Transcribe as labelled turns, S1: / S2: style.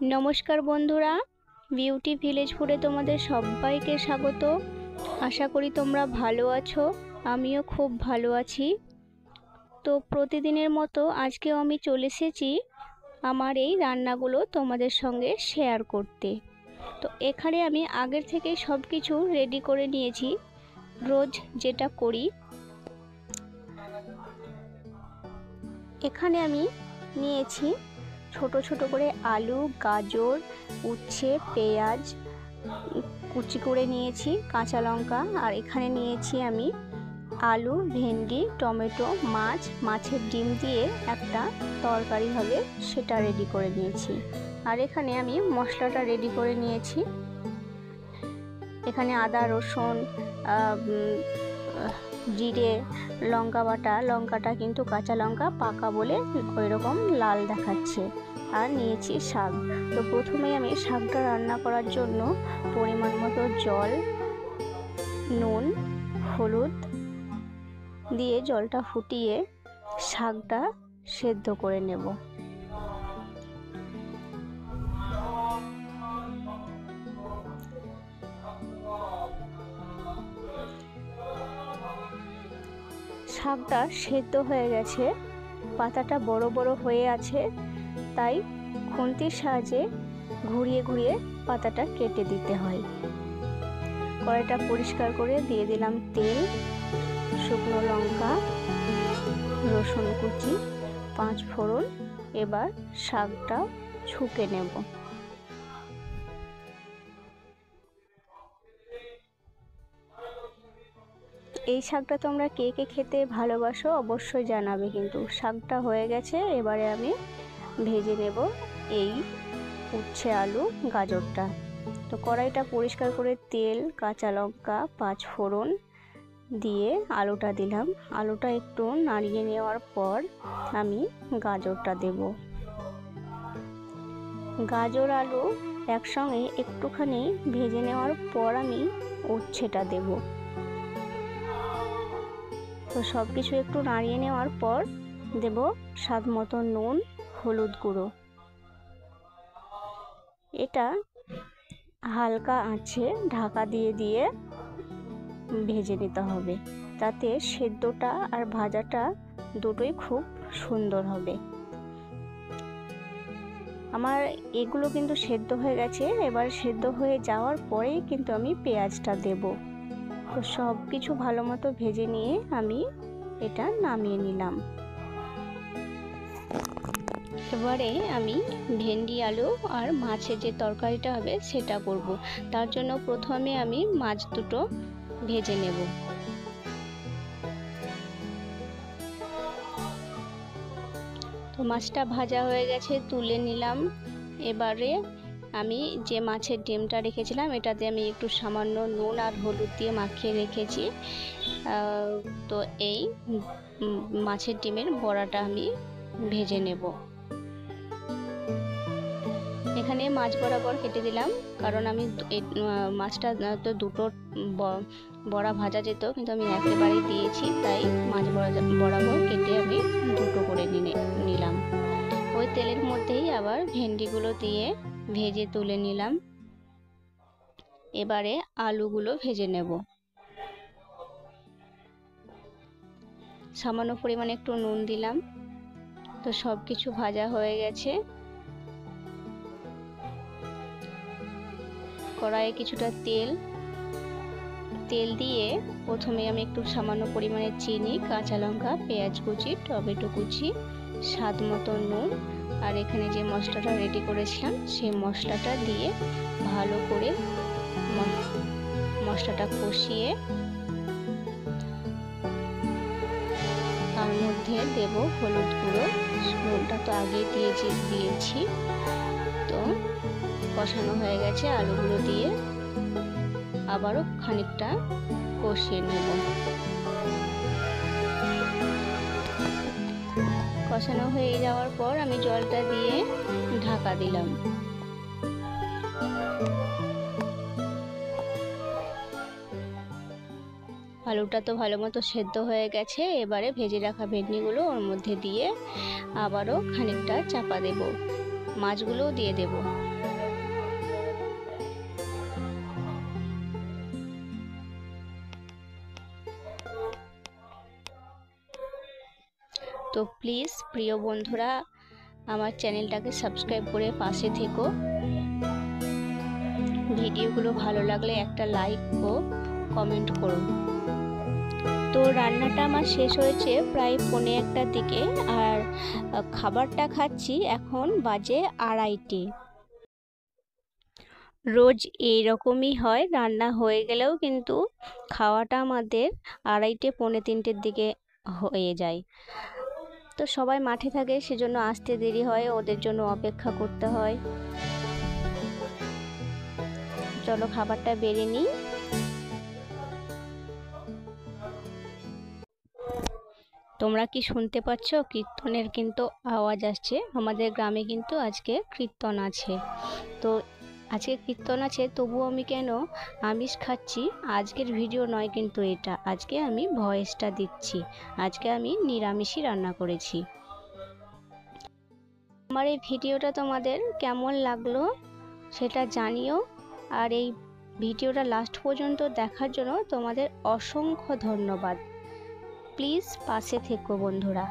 S1: নমস্কার বন্ধুরা, beauty village ফুডে তোমাদের সবাইকে স্বাগত। আশা করি তোমরা ভালো আছো, আমিও খুব ভালো আছি। তো প্রতিদিনের মতো আজকেও আমি চলে এসেছি আমার এই রান্নাগুলো তোমাদের সঙ্গে শেয়ার করতে। তো এখানে আমি আগের থেকে সব কিছু রেডি করে নিয়েছি, রোজ যেটা করি। এখানে আমি নিয়েছি ছোট ছোট করে আলু, গাজর, উচ্ছে, পেঁয়াজ কুচি করে নিয়েছি, কাঁচা লঙ্কা, আর এখানে নিয়েছি আমি আলু, ভেন্ডি, টমেটো, মাছের ডিম দিয়ে একটা তরকারি হবে সেটা রেডি করে নিয়েছি। আর এখানে আমি মশলাটা রেডি করে নিয়েছি। এখানে আদা, রসুন, জিরে, লঙ্কা বাটা, লঙ্কাটা কিন্তু কাঁচা লঙ্কা, পাকা বলে ওই রকম লাল দেখাচ্ছে। আর নিয়েছি শাক। তো প্রথমে আমি শাকটা রান্না করার জন্য পরিমাণ মতো জল, নুন, হলুদ দিয়ে জলটা ফুটিয়ে শাকটা সেদ্ধ করে নেব। শাকটা সেদ্ধ হয়ে গেছে, পাতাটা বড় বড় হয়ে আছে, তাই খুন্তির সাহায্যে ঘুরিয়ে ঘুরিয়ে পাতাটা কেটে দিতে হয়। কড়াইটা পরিষ্কার করে দিয়ে দিলাম তেল, শুকনো লঙ্কা, রসুন কুচি, 5 ফোড়ন। এবার শাকটা ছুঁকে নেব। এই শাকটা তোমরা কে কে খেতে ভালোবাসো অবশ্যই জানাবে। কিন্তু শাকটা হয়ে গেছে, এবারে আমি ভেজে নেব এই উচ্ছে, আলু, গাজরটা। তো কড়াইটা পরিষ্কার করে তেল, কাঁচা লঙ্কা, 5 ফোড়ন দিয়ে আলুটা দিলাম। আলুটা একটু নাড়িয়ে নেওয়ার পর আমি গাজরটা দেব। গাজর আলু একসঙ্গে একটুখানি ভেজে নেওয়ার পর আমি উচ্ছেটা দেব। তো সব কিছু একটু নাড়িয়ে নেওয়ার পর দেব স্বাদ মতো নুন, হলুদ গুঁড়ো। এটা হালকা আঁচে ঢাকা দিয়ে দিয়ে ভেজে নিতে হবে, তাতে সেদ্ধটা আর ভাজাটা দুটোই খুব সুন্দর হবে। আমার এগুলো কিন্তু সেদ্ধ হয়ে গেছে। এবার সেদ্ধ হয়ে যাওয়ার পরেই কিন্তু আমি পেঁয়াজটা দেব। তো সব কিছু ভালো মতো ভেজে নিয়ে আমি এটা নামিয়ে নিলাম। এবারে আমি ভেন্ডি, আলু আর মাছের যে তরকারিটা হবে সেটা করব। তার জন্য প্রথমে আমি মাছ দুটো ভেজে নেব। তো মাছটা ভাজা হয়ে গেছে, তুলে নিলাম। এবারে আমি যে মাছের ডিমটা রেখেছিলাম এটাতে আমি একটু সামান্য নুন আর হলুদ দিয়ে মাখিয়ে রেখেছি। তো এই মাছের ডিমের বড়াটা আমি ভেজে নেব। এখানে মাছ বরাবর কেটে দিলাম, কারণ আমি মাছটা তো দুটো বড়া ভাজা যেত, কিন্তু আমি একেবারেই দিয়েছি, তাই মাছ বরাবর কেটে আমি দুটো করে নিলাম। ওই তেলের মধ্যেই আবার ভেন্ডিগুলো দিয়ে ভেজে তুলে নিলাম। এবারে আলুগুলো ভেজে নেব। সামান্য পরিমাণে একটু নুন দিলাম। তো সব কিছু ভাজা হয়ে গেছে। কড়াইয়ে কিছুটা তেল দিয়ে প্রথমে আমি একটু সামান্য পরিমাণে চিনি, কাঁচা লঙ্কা, পেঁয়াজ কুচি, টমেটো কুচি, স্বাদ মতো নুন আর এখানে যে মশলাটা রেডি করেছিলাম সেই মশলাটা দিয়ে ভালো করে মশলাটা কষিয়ে তার মধ্যে দেব হলুদ গুঁড়ো। নুনটা তো আগে দিয়েছি। তো কষানো হয়ে গেছে, আলুগুলো দিয়ে আবারও খানিকটা কষিয়ে নেব। কষানো হয়ে যাওয়ার পর আমি জলটা দিয়ে ঢাকা দিলাম। আলুটা তো ভালো মতো সেদ্ধ হয়ে গেছে। এবারে ভেজে রাখা ভেন্ডিগুলো ওর মধ্যে দিয়ে আবারও খানিকটা চাপা দেব, মাছগুলোও দিয়ে দেব। তো প্লিজ প্রিয় বন্ধুরা আমার চ্যানেলটাকে সাবস্ক্রাইব করে পাশে থেকো। ভিডিওগুলো ভালো লাগলে একটা লাইক ও কমেন্ট করো। তো রান্নাটা আমার শেষ হয়েছে প্রায় 1:45টার দিকে, আর খাবারটা খাচ্ছি এখন বাজে 2:30। রোজ এইরকমই হয়, রান্না হয়ে গেলেও কিন্তু খাওয়াটা আমাদের 2:30 পৌনে 3টের দিকে হয়ে যায়। তো সবাই মাঠে থাকে, সেজন্য আসতে দেরি হয়, ওদের জন্য অপেক্ষা করতে হয়। চলো খাবারটা বেড়ে নিই। তোমরা কি শুনতে পাচ্ছ? কীর্তনের কিন্তু আওয়াজ আসছে। আমাদের গ্রামে কিন্তু আজকে কীর্তন আছে। তো আজকে কীর্তন আছে, তবুও আমি কেন আমিষ খাচ্ছি আজকের ভিডিও নয় কিন্তু এটা, আজকে আমি ভয়েসটা দিচ্ছি। আজকে আমি নিরামিষই রান্না করেছি। আমার এই ভিডিওটা তোমাদের কেমন লাগলো সেটা জানিও, আর এই ভিডিওটা লাস্ট পর্যন্ত দেখার জন্য তোমাদের অসংখ্য ধন্যবাদ। প্লিজ পাশে থেকো বন্ধুরা।